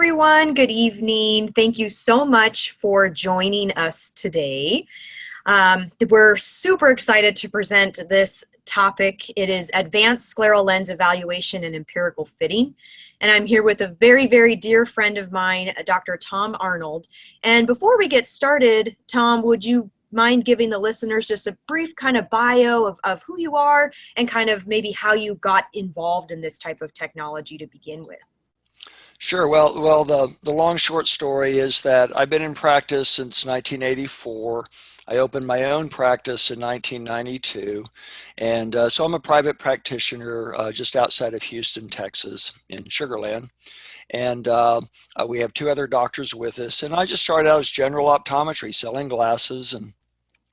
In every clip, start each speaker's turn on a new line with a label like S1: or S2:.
S1: everyone. Good evening. Thank you so much for joining us today. We're super excited to present this topic. It is Advanced Scleral Lens Evaluation and Empirical Fitting. And I'm here with a very, very dear friend of mine, Dr. Tom Arnold. And before we get started, Tom, would you mind giving the listeners just a brief kind of bio of who you are and kind of maybe how you got involved in this type of technology to begin with?
S2: Sure. Well, the long short story is that I've been in practice since 1984. I opened my own practice in 1992, and so I'm a private practitioner just outside of Houston, Texas, in Sugar Land. And we have two other doctors with us, and I just started out as general optometry, selling glasses and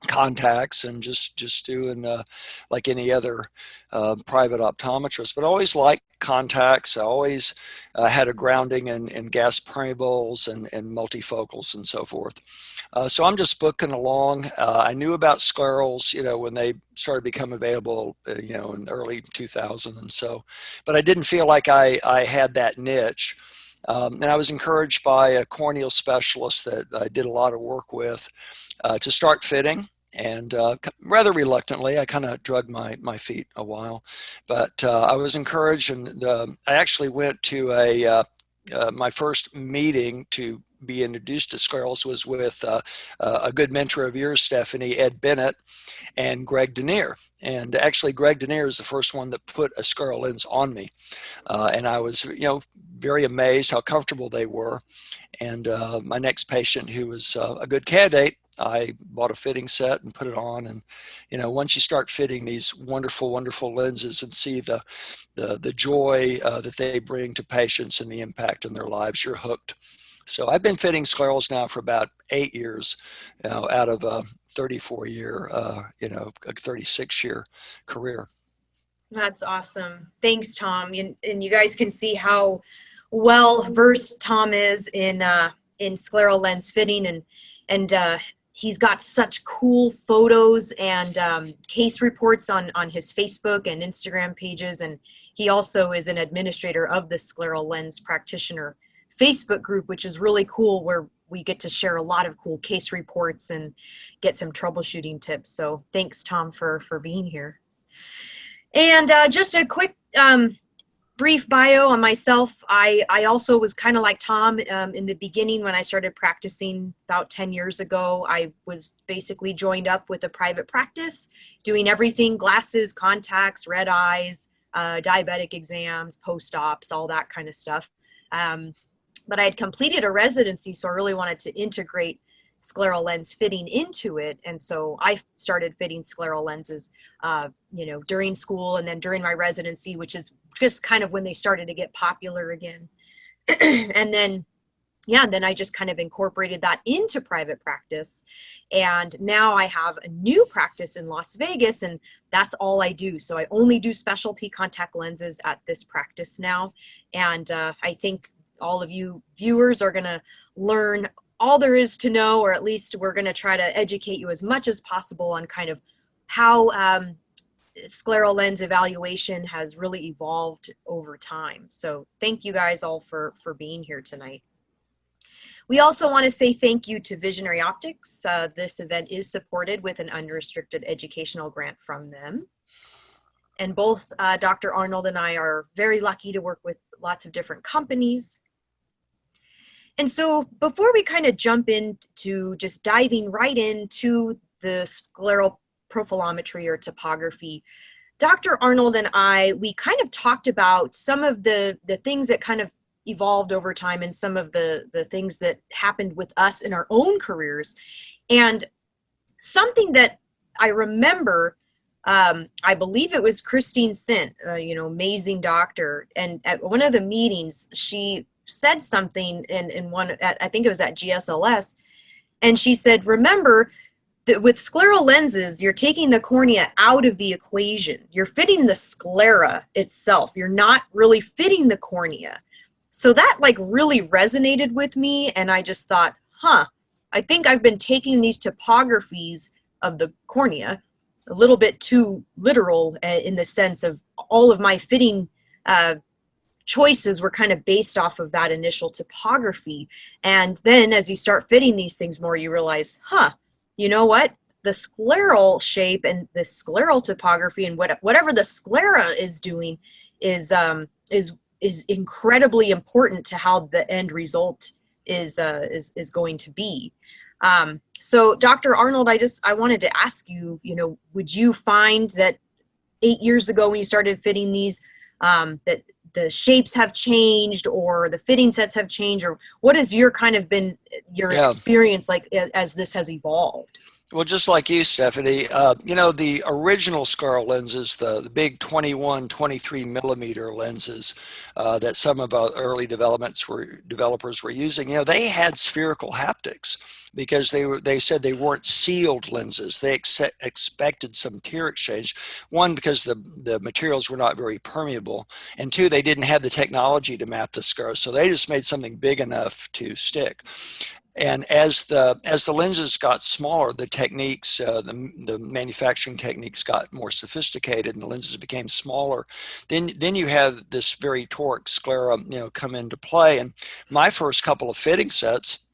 S2: contacts and just doing like any other private optometrist, but always liked contacts. I always had a grounding in gas permeables and multifocals and so forth. So I'm just booking along. I knew about sclerals, when they started becoming available, in the early 2000s and so, but I didn't feel like I had that niche. And I was encouraged by a corneal specialist that I did a lot of work with to start fitting. And rather reluctantly, I kind of dragged my feet a while, but I was encouraged, and I actually went to my first meeting to be introduced to sclerals was with a good mentor of yours, Stephanie, Ed Bennett, and Greg Denier. And actually, Greg Denier is the first one that put a scleral lens on me, and I was, very amazed how comfortable they were. And my next patient, who was a good candidate, I bought a fitting set and put it on. And, once you start fitting these wonderful, wonderful lenses and see the joy that they bring to patients and the impact in their lives, you're hooked. So I've been fitting sclerals now for about 8 years, out of a 34-year, a 36-year career.
S1: That's awesome. Thanks, Tom. And you guys can see how well versed Tom is in scleral lens fitting, and he's got such cool photos and case reports on his Facebook and Instagram pages, and he also is an administrator of the Scleral Lens Practitioner Facebook group, which is really cool, where we get to share a lot of cool case reports and get some troubleshooting tips. So thanks, Tom, for being here. And just a quick brief bio on myself. I also was kind of like Tom in the beginning when I started practicing about 10 years ago. I was basically joined up with a private practice, doing everything: glasses, contacts, red eyes, diabetic exams, post-ops, all that kind of stuff. But I had completed a residency, so I really wanted to integrate scleral lens fitting into it. And so I started fitting scleral lenses, during school and then during my residency, which is just kind of when they started to get popular again. And then, then I just kind of incorporated that into private practice. And now I have a new practice in Las Vegas, and that's all I do. So I only do specialty contact lenses at this practice now. And I think all of you viewers are going to learn all there is to know, or at least we're going to try to educate you as much as possible on kind of how scleral lens evaluation has really evolved over time. So thank you guys all for being here tonight. We also want to say thank you to Visionary Optics. This event is supported with an unrestricted educational grant from them. And both Dr. Arnold and I are very lucky to work with lots of different companies. And so before we kind of jump into just diving right into the scleral profilometry or topography, Dr. Arnold and we kind of talked about some of the things that kind of evolved over time and some of the things that happened with us in our own careers. And something that I remember, I believe it was Christine Sint, amazing doctor. And at one of the meetings, she said something in one, I think it was at GSLS, and she said, remember that with scleral lenses, you're taking the cornea out of the equation. You're fitting the sclera itself. You're not really fitting the cornea. So that like really resonated with me, and I just thought, I think I've been taking these topographies of the cornea a little bit too literal in the sense of all of my fitting choices were kind of based off of that initial topography. And then as you start fitting these things more, you realize, you know what? The scleral shape and the scleral topography and whatever the sclera is doing is incredibly important to how the end result is going to be. So Dr. Arnold, I wanted to ask you, would you find that 8 years ago when you started fitting these, that the shapes have changed or the fitting sets have changed, or what has your kind of been your experience like as this has evolved?
S2: Well, just like you, Stephanie, the original Scleral lenses, the big 21, 23 millimeter lenses that some of our early developers were using, they had spherical haptics because they said they weren't sealed lenses. They expected some tear exchange. One, because the materials were not very permeable, and two, they didn't have the technology to map the scleral, so they just made something big enough to stick. And as the lenses got smaller, the techniques, the manufacturing techniques got more sophisticated, and the lenses became smaller. Then you have this very toric sclera, come into play. And my first couple of fitting sets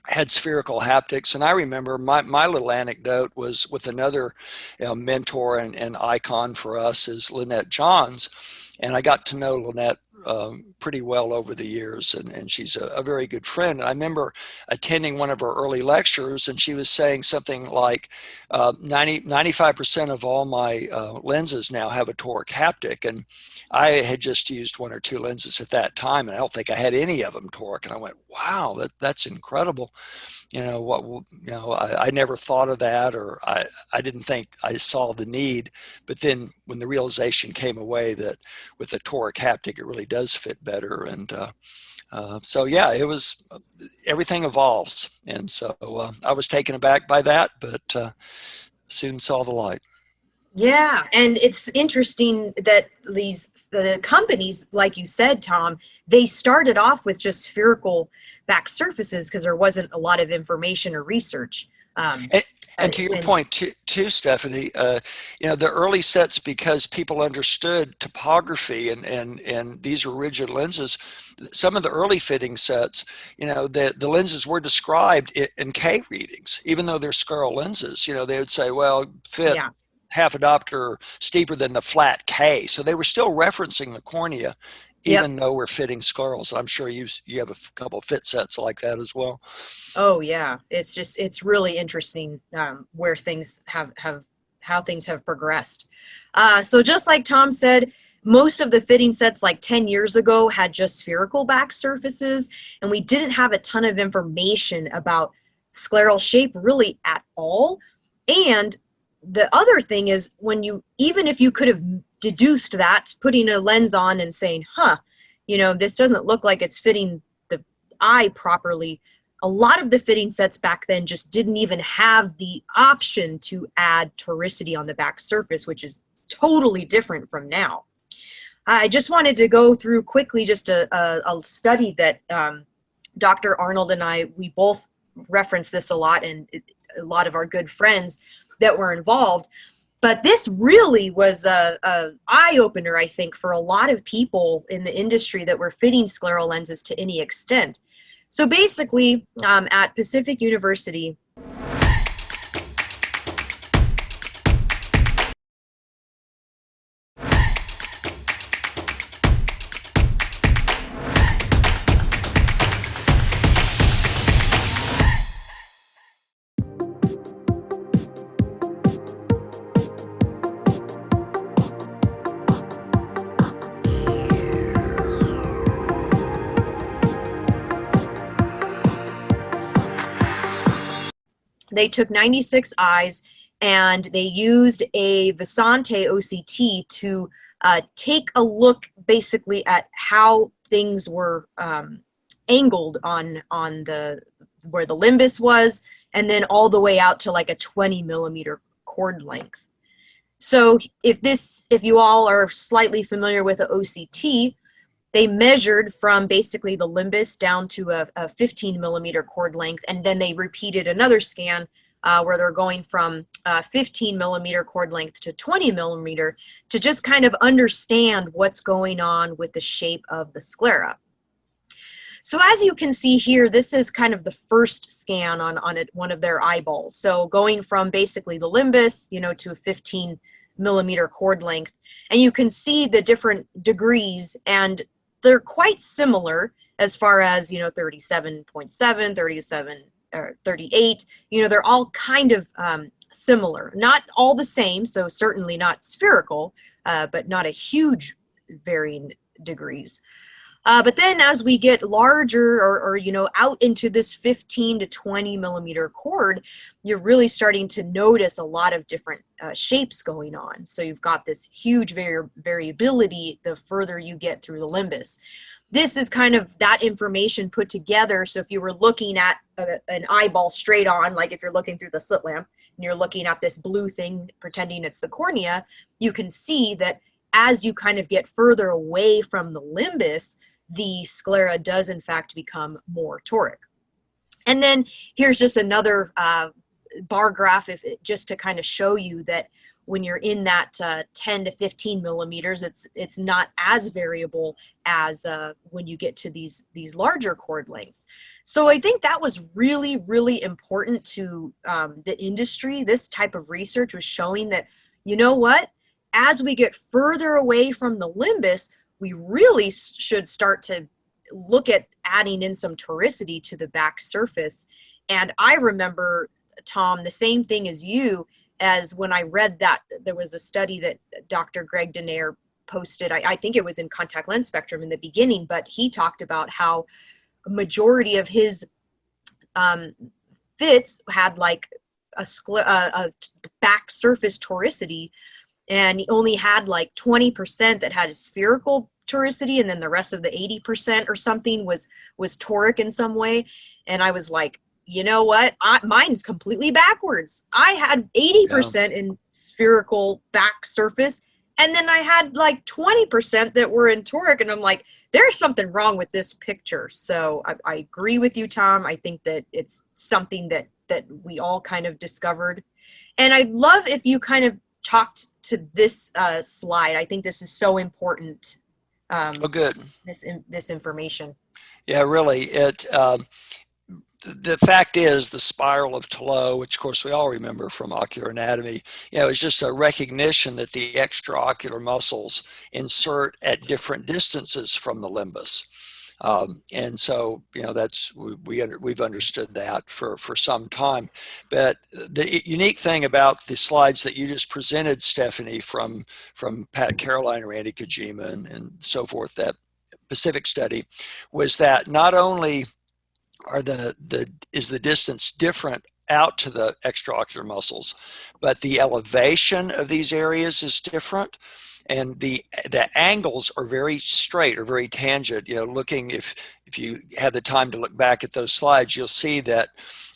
S2: had spherical haptics, and I remember my little anecdote was with another mentor and icon for us is Lynette Johns, and I got to know Lynette pretty well over the years, and she's a very good friend. I remember attending one of her early lectures, and she was saying something like 95% of all my lenses now have a toric haptic, and I had just used one or two lenses at that time, and I don't think I had any of them toric, and I went, wow, that's incredible. I never thought of that, or I didn't think I saw the need, but then when the realization came away that with a toric haptic it really does fit better, and so yeah, it was, everything evolves, and so I was taken aback by that, but soon saw the light.
S1: Yeah, and it's interesting that the companies, like you said, Tom, they started off with just spherical back surfaces because there wasn't a lot of information or research.
S2: And to your point too, Stephanie, the early sets, because people understood topography and these were rigid lenses, some of the early fitting sets, the lenses were described in K readings, even though they're scleral lenses. They would say, well, fit half a diopter steeper than the flat K. So they were still referencing the cornea, even though we're fitting sclerals. I'm sure you have a couple of fit sets like that as well.
S1: Oh yeah, it's really interesting where things how things have progressed. So just like Tom said, most of the fitting sets like 10 years ago had just spherical back surfaces, and we didn't have a ton of information about scleral shape really at all. And the other thing is, even if you could have deduced that, putting a lens on and saying, this doesn't look like it's fitting the eye properly, a lot of the fitting sets back then just didn't even have the option to add toricity on the back surface, which is totally different from now. I just wanted to go through quickly just a study that Dr. Arnold and we both reference this a lot, and a lot of our good friends that were involved. But this really was a eye-opener, I think, for a lot of people in the industry that were fitting scleral lenses to any extent. So basically, at Pacific University, they took 96 eyes and they used a Visante OCT to take a look basically at how things were angled on where the limbus was, and then all the way out to like a 20 millimeter cord length. So if you all are slightly familiar with the OCT, they measured from basically the limbus down to a 15 millimeter cord length, and then they repeated another scan where they're going from 15 millimeter cord length to 20 millimeter to just kind of understand what's going on with the shape of the sclera. So as you can see here, this is kind of the first scan on one of their eyeballs. So going from basically the limbus, you know, to a 15 millimeter cord length. And you can see the different degrees, and they're quite similar as far as, you know, 37.7, 37, or 38, you know, they're all kind of similar. Not all the same, so certainly not spherical, but not a huge varying degrees. But then as we get larger or you know, out into this 15 to 20 millimeter cord, you're really starting to notice a lot of different shapes going on. So you've got this huge variability the further you get through the limbus. This is kind of that information put together. So if you were looking at an eyeball straight on, like if you're looking through the slit lamp and you're looking at this blue thing, pretending it's the cornea, you can see that as you kind of get further away from the limbus, the sclera does in fact become more toric. And then here's just another bar graph, just to kind of show you that when you're in that 10 to 15 millimeters, it's not as variable as when you get to these larger cord lengths. So I think that was really, really important to the industry. This type of research was showing that, you know what, as we get further away from the limbus, we really should start to look at adding in some toricity to the back surface. And I remember, Tom, the same thing as you, as when I read that there was a study that Dr. Greg Denaire posted. I think it was in Contact Lens Spectrum in the beginning, but he talked about how a majority of his fits had like a back surface toricity, and he only had like 20% that had a spherical toricity, and then the rest of the 80% or something was toric in some way. And I was like, you know what, mine's completely backwards. I had 80% in spherical back surface, and then I had like 20% that were in toric, and I'm like, there's something wrong with this picture. So I agree with you, Tom. I think that it's something that we all kind of discovered. And I'd love if you kind of talked to this slide. I think this is so important.
S2: Oh, good.
S1: This information.
S2: Yeah, really. The fact is, the spiral of Talot, which of course we all remember from ocular anatomy, you know, is just a recognition that the extraocular muscles insert at different distances from the limbus. And so, you know, we've understood that for some time. But the unique thing about the slides that you just presented, Stephanie, from Pat Caroline or Randy Kojima and so forth, that Pacific study, was that not only is the distance different out to the extraocular muscles, but the elevation of these areas is different, and the angles are very straight or very tangent. You know, looking, if you have the time to look back at those slides, you'll see that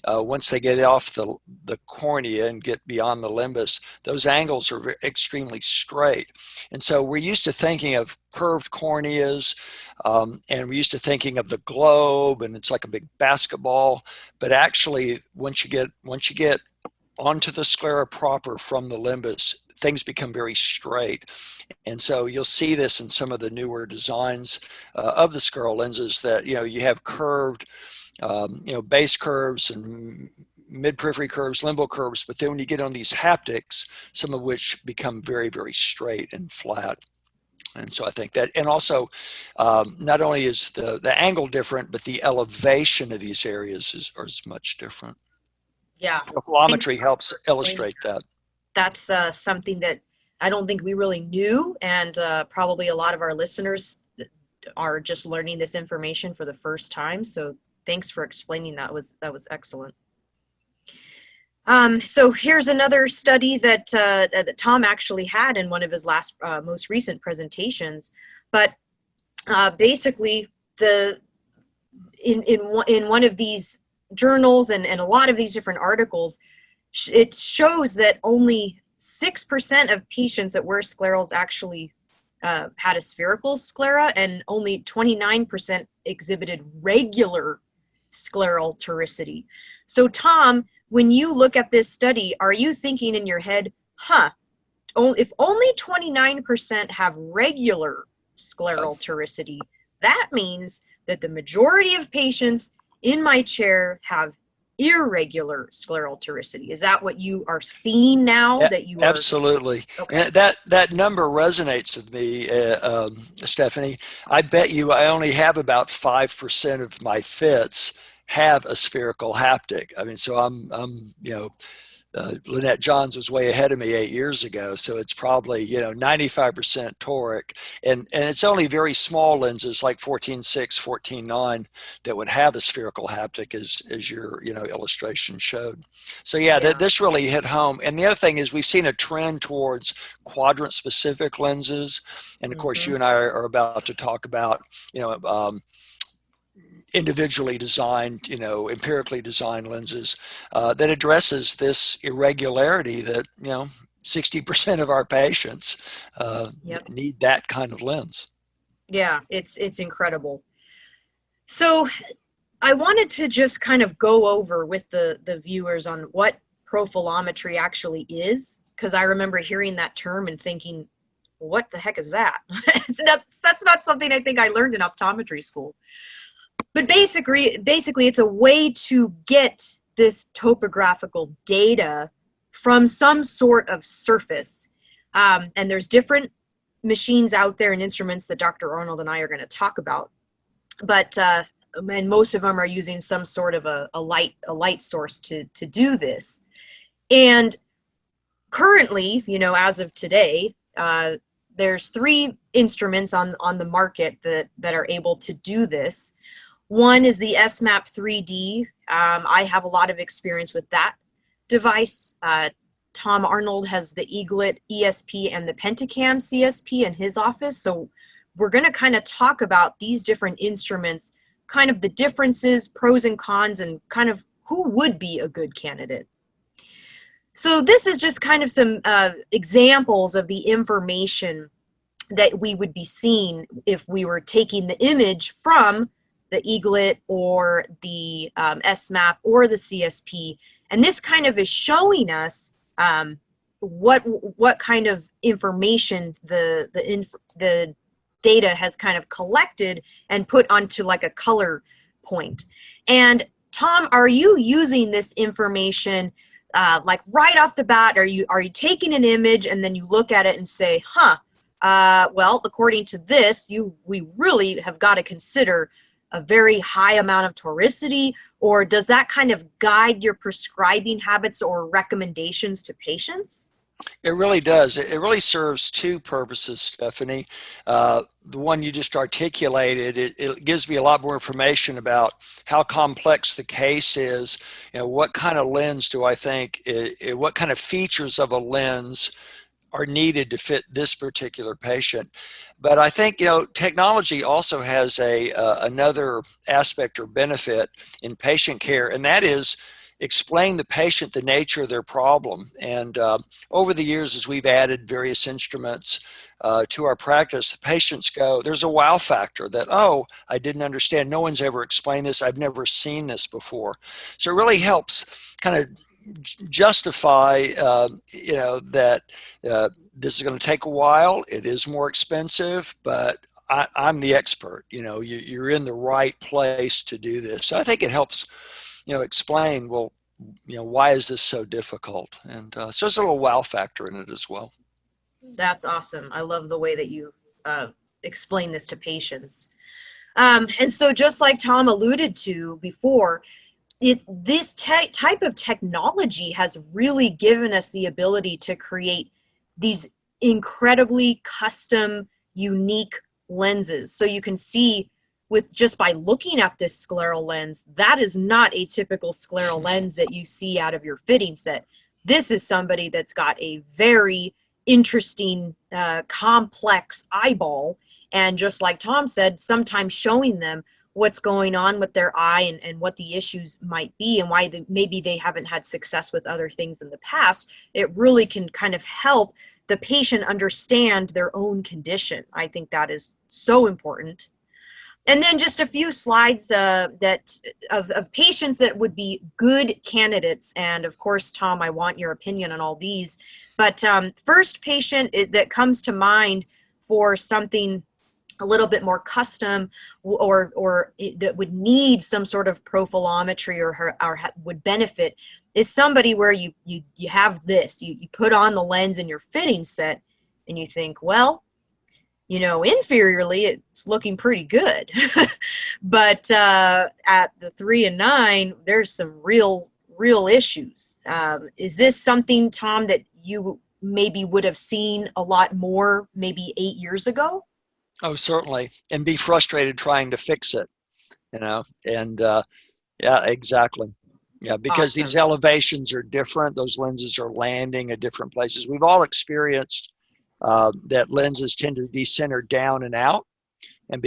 S2: once they get off the cornea and get beyond the limbus, those angles are extremely straight. And so we're used to thinking of curved corneas, and we're used to thinking of the globe, and it's like a big basketball. But actually, once you get onto the sclera proper from the limbus, things become very straight. And so you'll see this in some of the newer designs of the scleral lenses, that, you know, you have curved, you know, base curves and mid-periphery curves, limbal curves, but then when you get on these haptics, some of which become very, very straight and flat. And so I think that, and also not only is the angle different, but the elevation of these areas is much different.
S1: Yeah.
S2: Profilometry helps illustrate that.
S1: That's something that I don't think we really knew, and probably a lot of our listeners are just learning this information for the first time. So thanks for explaining that. That was excellent. So here's another study that Tom actually had in one of his most recent presentations. But basically, in one of these journals and a lot of these different articles, it shows that only 6% of patients that wear sclerals actually had a spherical sclera, and only 29% exhibited regular scleral toricity. So Tom, when you look at this study, are you thinking in your head, huh, if only 29% have regular scleral toricity, that means that the majority of patients in my chair have irregular scleral toricity? Is that what you are seeing now?
S2: Yeah,
S1: That you are
S2: absolutely.
S1: okay?
S2: And that number resonates with me, Stephanie. I bet you I only have about 5% of my fits have a spherical haptic. I mean, so Lynette Johns was way ahead of me 8 years ago, so it's probably 95% toric, and it's only very small lenses like 14.6, 14.9 that would have a spherical haptic, as your illustration showed. So yeah,
S1: Yeah.
S2: this really hit home. And the other thing is we've seen a trend towards quadrant specific lenses, and of course you and I are about to talk about individually designed, empirically designed lenses that addresses this irregularity that, 60% of our patients
S1: Yep.
S2: need that kind of lens.
S1: Yeah, it's incredible. So I wanted to just kind of go over with the viewers on what profilometry actually is, because I remember hearing that term and thinking, what the heck is that? That's not something I think I learned in optometry school. But basically, it's a way to get this topographical data from some sort of surface. And there's different machines out there and instruments that Dr. Arnold and I are going to talk about. But and most of them are using some sort of a light source to do this. And currently, as of today, there's 3 instruments on the market that are able to do this. One is the SMAP 3D. I have a lot of experience with that device. Tom Arnold has the Eaglet ESP and the Pentacam CSP in his office. So we're going to kind of talk about these different instruments, kind of the differences, pros and cons, and kind of who would be a good candidate. So this is just kind of some examples of the information that we would be seeing if we were taking the image from the Eaglet or the SMAP or the CSP. And this kind of is showing us what kind of information the data has kind of collected and put onto like a color point. And Tom, are you using this information like right off the bat? Are you taking an image and then you look at it and say, well, according to this, we really have got to consider a very high amount of toricity, or does that kind of guide your prescribing habits or recommendations to patients?
S2: It really does. It really serves 2 purposes, Stephanie. The one you just articulated, it gives me a lot more information about how complex the case is. What kind of lens do I think, what kind of features of a lens are needed to fit this particular patient. But I think technology also has another aspect or benefit in patient care, and that is explain the patient the nature of their problem. And over the years, as we've added various instruments to our practice, the patients go, there's a wow factor that, oh, I didn't understand. No one's ever explained this. I've never seen this before. So it really helps kind of justify that this is going to take a while. It is more expensive, but I'm the expert. You're in the right place to do this. So I think it helps explain, well, why is this so difficult? And so there's a little wow factor in it as well.
S1: That's awesome. I love the way that you explain this to patients. And so just like Tom alluded to before, this type of technology has really given us the ability to create these incredibly custom, unique lenses. So you can see with just by looking at this scleral lens, that is not a typical scleral lens that you see out of your fitting set. This is somebody that's got a very interesting, complex eyeball. And just like Tom said, sometimes showing them what's going on with their eye and what the issues might be and why maybe they haven't had success with other things in the past, it really can kind of help the patient understand their own condition. I think that is so important. And then just a few slides of patients that would be good candidates. And of course, Tom, I want your opinion on all these. But first patient that comes to mind for something a little bit more custom, or that would need some sort of profilometry or would benefit, is somebody where you have this, you put on the lens in your fitting set and you think, well, you know, inferiorly, it's looking pretty good. But at the 3 and 9, there's some real issues. Is this something, Tom, that you maybe would have seen a lot more maybe 8 years ago?
S2: Oh, certainly. And be frustrated trying to fix it, you know, and yeah, exactly. Yeah, because
S1: Awesome.
S2: these elevations are different. Those lenses are landing at different places. We've all experienced that lenses tend to decenter down and out, and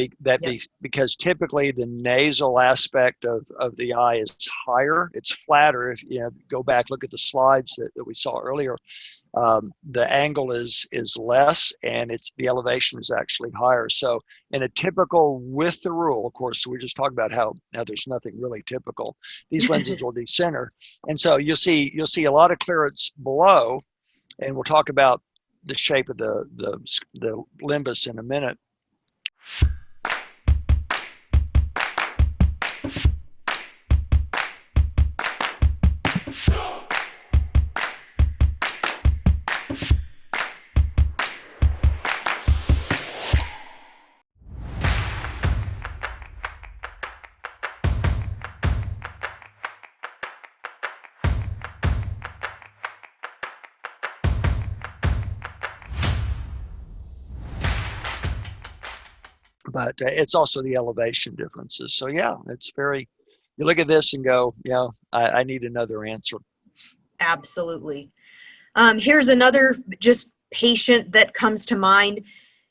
S2: because typically the nasal aspect of the eye is higher. It's flatter. If you go back, look at the slides that we saw earlier, the angle is less, and the elevation is actually higher. So in a typical, with the rule, of course, we just talked about how there's nothing really typical. These lenses will decenter, and so you'll see a lot of clearance below, and we'll talk about the shape of the limbus in a minute. But it's also the elevation differences. So yeah, it's very, you look at this and go, yeah, I need another answer.
S1: Absolutely. Here's another just patient that comes to mind.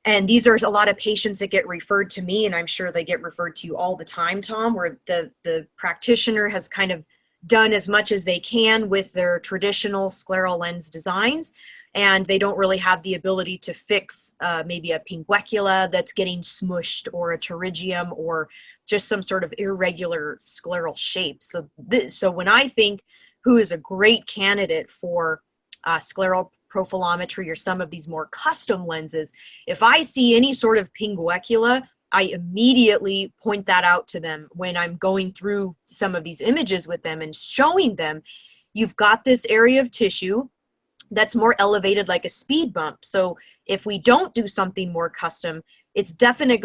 S1: And these are a lot of patients that get referred to me, and I'm sure they get referred to you all the time, Tom, where the practitioner has kind of done as much as they can with their traditional scleral lens designs, and they don't really have the ability to fix maybe a pinguecula that's getting smushed, or a pterygium, or just some sort of irregular scleral shape. So when I think who is a great candidate for scleral profilometry or some of these more custom lenses, if I see any sort of pinguecula, I immediately point that out to them when I'm going through some of these images with them and showing them, you've got this area of tissue that's more elevated, like a speed bump. So if we don't do something more custom, it's definitely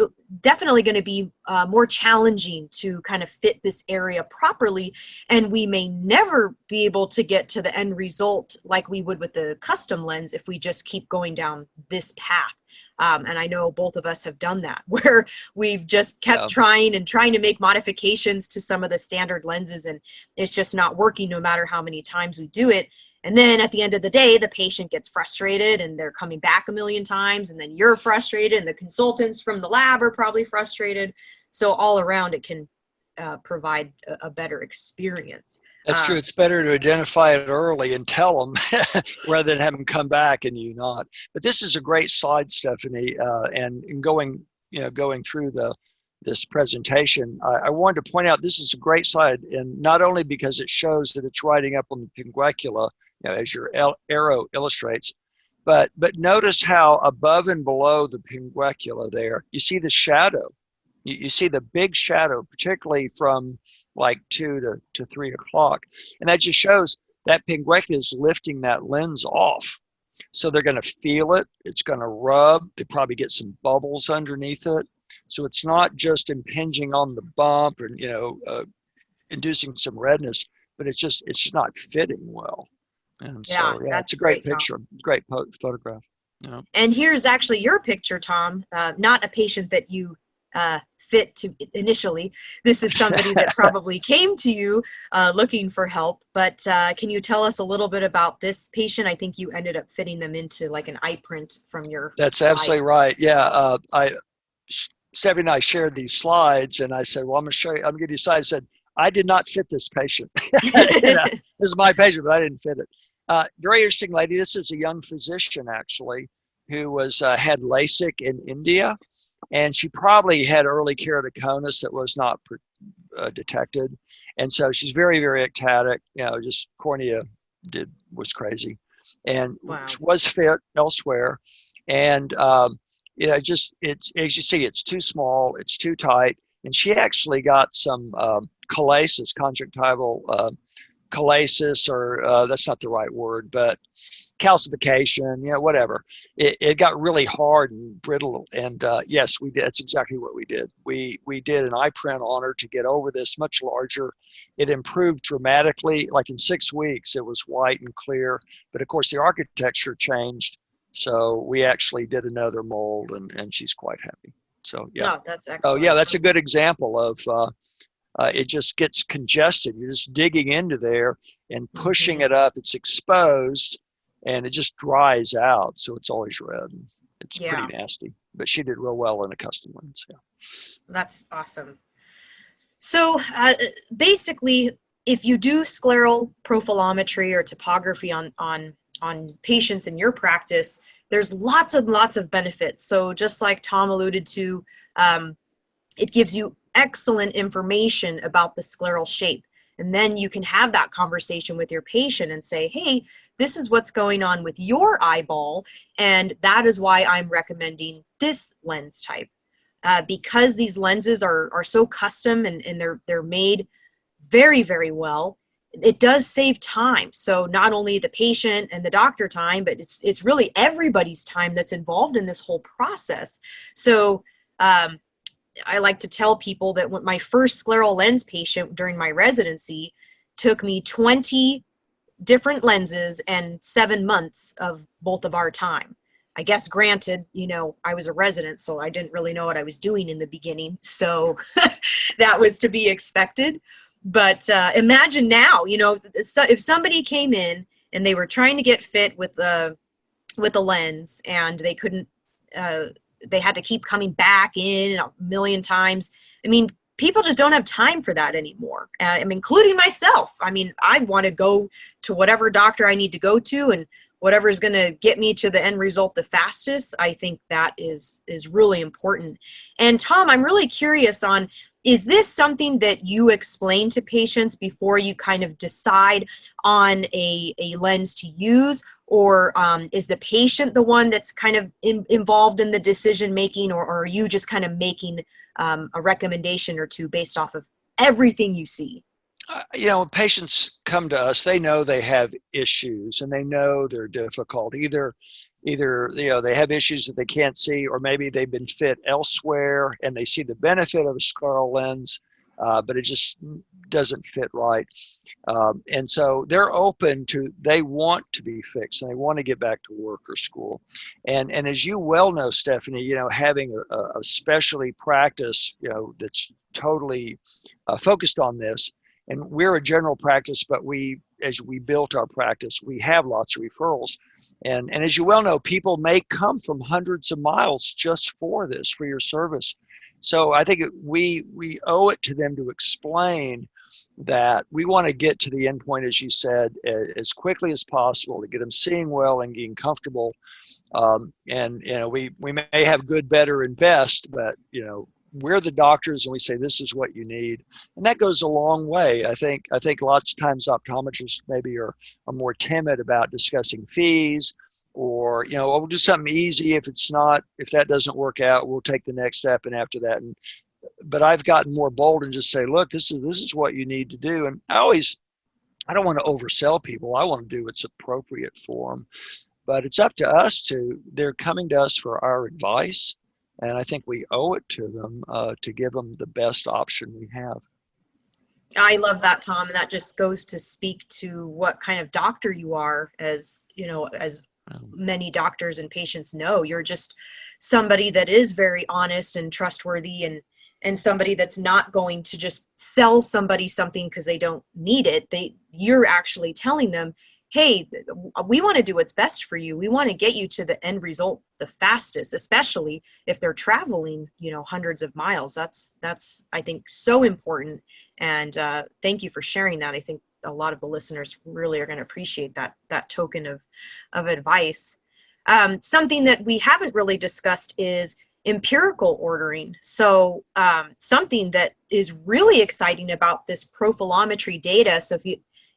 S1: going to be more challenging to kind of fit this area properly, and we may never be able to get to the end result like we would with the custom lens if we just keep going down this path. And I know both of us have done that, where we've just kept trying to make modifications to some of the standard lenses, and it's just not working no matter how many times we do it. And then at the end of the day, the patient gets frustrated and they're coming back a million times, and then you're frustrated and the consultants from the lab are probably frustrated. So all around it can provide a better experience.
S2: That's true. It's better to identify it early and tell them rather than have them come back and you not. But this is a great slide, Stephanie, and going through this presentation, I wanted to point out this is a great slide, and not only because it shows that it's riding up on the pinguecula, as your arrow illustrates, but notice how above and below the pinguecula there, you see the shadow. You see the big shadow, particularly from like 2 to 3 o'clock. And that just shows that pinguecula is lifting that lens off. So they're going to feel it. It's going to rub. They probably get some bubbles underneath it. So it's not just impinging on the bump and, inducing some redness, but it's just not fitting well. And so, yeah, it's a great picture, great photograph.
S1: And here's actually your picture, Tom, not a patient that you fit to initially. This is somebody that probably came to you looking for help, but can you tell us a little bit about this patient? I think you ended up fitting them into like an eye print from your
S2: That's absolutely right. Yeah. Stephanie and I shared these slides, and I said, well, I'm going to show you, I'm going to give you a slide. I said, I did not fit this patient. This is my patient, but I didn't fit it. Very interesting lady. This is a young physician, actually, who had LASIK in India. and she probably had early keratoconus that was not detected. And so she's very, very ectatic, just cornea was crazy, and
S1: Wow.
S2: was fit elsewhere. And it's, as you see, it's too small, it's too tight. And she actually got some chalasis, conjunctival chalasis, or that's not the right word, but calcification, whatever. It got really hard and brittle. And yes, we did. That's exactly what we did. We did an eye print on her to get over this, much larger. It improved dramatically. Like in 6 weeks, it was white and clear. But of course, the architecture changed. So we actually did another mold, and she's quite happy. So yeah.
S1: No, that's
S2: Oh yeah,
S1: excellent.
S2: that's a good example of it just gets congested. You're just digging into there and pushing it up. It's exposed, and it just dries out. So it's always red. It's
S1: Yeah,
S2: pretty nasty. But she did real well in a custom lens. Yeah.
S1: that's awesome. So basically, if you do scleral profilometry or topography on patients in your practice, there's lots and lots of benefits. So just like Tom alluded to, it gives you excellent information about the scleral shape. And then you can have that conversation with your patient and say, hey, this is what's going on with your eyeball, and that is why I'm recommending this lens type. Because these lenses are so custom, and they're made very, very well, it does save time. So not only the patient and the doctor time, but it's really everybody's time that's involved in this whole process. So I like to tell people that when my first scleral lens patient during my residency took me 20 different lenses and 7 months of both of our time. I guess, granted, I was a resident, so I didn't really know what I was doing in the beginning. So that was to be expected. But imagine now, if somebody came in and they were trying to get fit with a lens, and they couldn't, they had to keep coming back in a million times. I mean, people just don't have time for that anymore. Including myself. I want to go to whatever doctor I need to go to, and whatever is going to get me to the end result the fastest. I think that is really important. And Tom, I'm really curious on, is this something that you explain to patients before you kind of decide on a lens to use? Or is the patient the one that's kind of involved in the decision making, or are you just kind of making a recommendation or two based off of everything you see?
S2: When patients come to us, they know they have issues, and they know they're difficult. Either they have issues that they can't see, or maybe they've been fit elsewhere and they see the benefit of a scleral lens, but it just doesn't fit right. And so they're open to, they want to be fixed, and they want to get back to work or school. And as you well know, Stephanie, having a specialty practice, that's totally focused on this. And we're a general practice, but as we built our practice, we have lots of referrals. And as you well know, people may come from hundreds of miles just for this, for your service. So I think we owe it to them to explain that we want to get to the end point, as you said, as quickly as possible, to get them seeing well and getting comfortable. And we may have good, better, and best, but we're the doctors, and we say this is what you need, and that goes a long way. I think lots of times optometrists maybe are more timid about discussing fees, or we'll do something easy. If that doesn't work out, we'll take the next step, and after that. But I've gotten more bold and just say, look, this is what you need to do. And I don't want to oversell people. I want to do what's appropriate for them, but it's up to us they're coming to us for our advice. And I think we owe it to them to give them the best option we have.
S1: I love that, Tom. And that just goes to speak to what kind of doctor you are. As many doctors and patients know, you're just somebody that is very honest and trustworthy, and somebody that's not going to just sell somebody something because they don't need it. You're actually telling them, hey, we want to do what's best for you. We want to get you to the end result the fastest, especially if they're traveling, hundreds of miles. That's I think so important. And thank you for sharing that. I think a lot of the listeners really are going to appreciate that token of advice. Something that we haven't really discussed is empirical ordering. So something that is really exciting about this profilometry data, so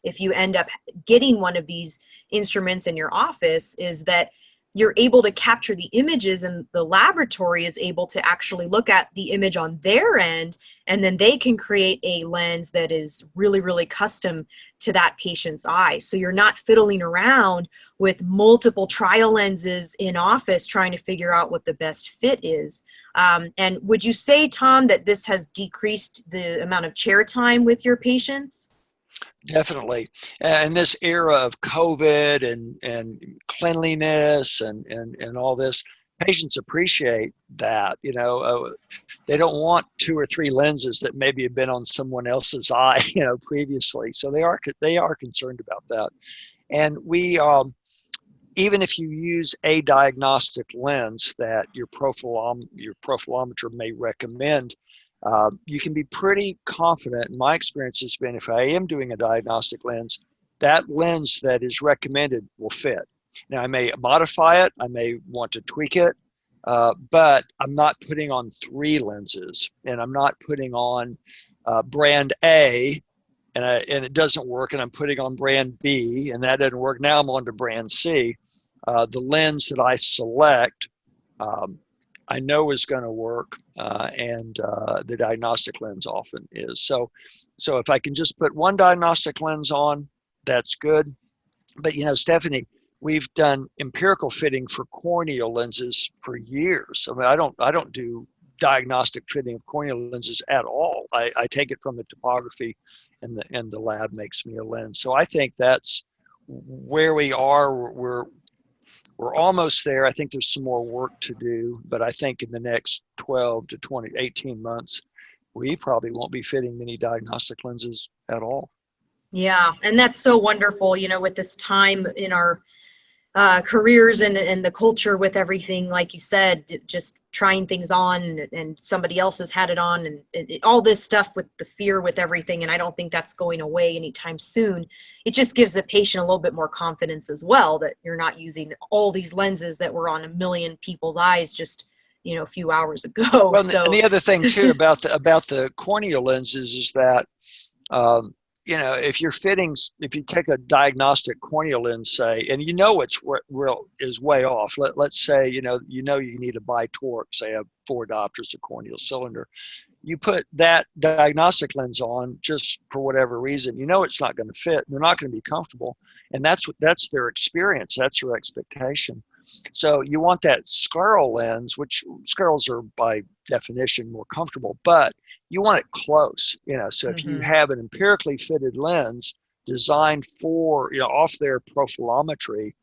S1: if you end up getting one of these instruments in your office, is that you're able to capture the images, and the laboratory is able to actually look at the image on their end, and then they can create a lens that is really, really custom to that patient's eye. So you're not fiddling around with multiple trial lenses in office trying to figure out what the best fit is. And would you say, Tom, that this has decreased the amount of chair time with your patients?
S2: Definitely. And this era of COVID and cleanliness and all this, patients appreciate that. They don't want two or three lenses that maybe have been on someone else's eye, previously. So they are concerned about that. And we, even if you use a diagnostic lens that your profilometer may recommend, you can be pretty confident. My experience has been, if I am doing a diagnostic lens, that lens that is recommended will fit. Now, I may modify it, I may want to tweak it, but I'm not putting on three lenses, and I'm not putting on brand A, and it doesn't work, and I'm putting on brand B, and that doesn't work. Now I'm on to brand C. The lens that I select, I know is going to work, and the diagnostic lens often is. So if I can just put one diagnostic lens on, that's good. But Stephanie, we've done empirical fitting for corneal lenses for years. I mean, I don't do diagnostic fitting of corneal lenses at all. I take it from the topography, and the lab makes me a lens. So I think that's where we are. We're almost there. I think there's some more work to do, but I think in the next 12 to 20, 18 months, we probably won't be fitting many diagnostic lenses at all.
S1: Yeah, and that's so wonderful, with this time in our careers and the culture with everything, like you said, just trying things on, and somebody else has had it on, and all this stuff with the fear with everything. And I don't think that's going away anytime soon. It just gives the patient a little bit more confidence as well, that you're not using all these lenses that were on a million people's eyes just a few hours ago.
S2: Well,
S1: So
S2: and the other thing too about the corneal lenses is that um, if you take a diagnostic corneal lens, say, and it's real is way off. Let's say you need a bitoric, say a 4 diopters of corneal cylinder. You put that diagnostic lens on just for whatever reason, it's not going to fit. They're not going to be comfortable, and that's their experience. That's their expectation. So you want that scleral lens, which sclerals are by definition more comfortable, but you want it close. So if you have an empirically fitted lens designed for off their profilometry,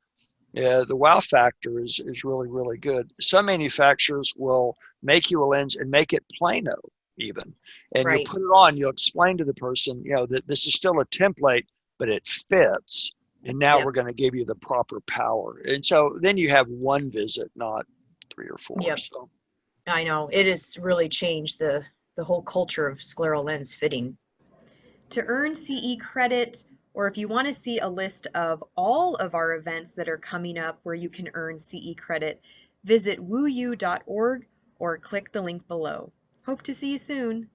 S2: the wow factor is really, really good. Some manufacturers will make you a lens and make it plano even, and
S1: right.
S2: you'll put it on. You'll explain to the person, that this is still a template, but it fits. And now we're going to give you the proper power. And so then you have one visit, not 3 or 4.
S1: Yep.
S2: So
S1: I know it has really changed the whole culture of scleral lens fitting. To earn CE credit, or if you want to see a list of all of our events that are coming up where you can earn CE credit, visit woou.org or click the link below. Hope to see you soon.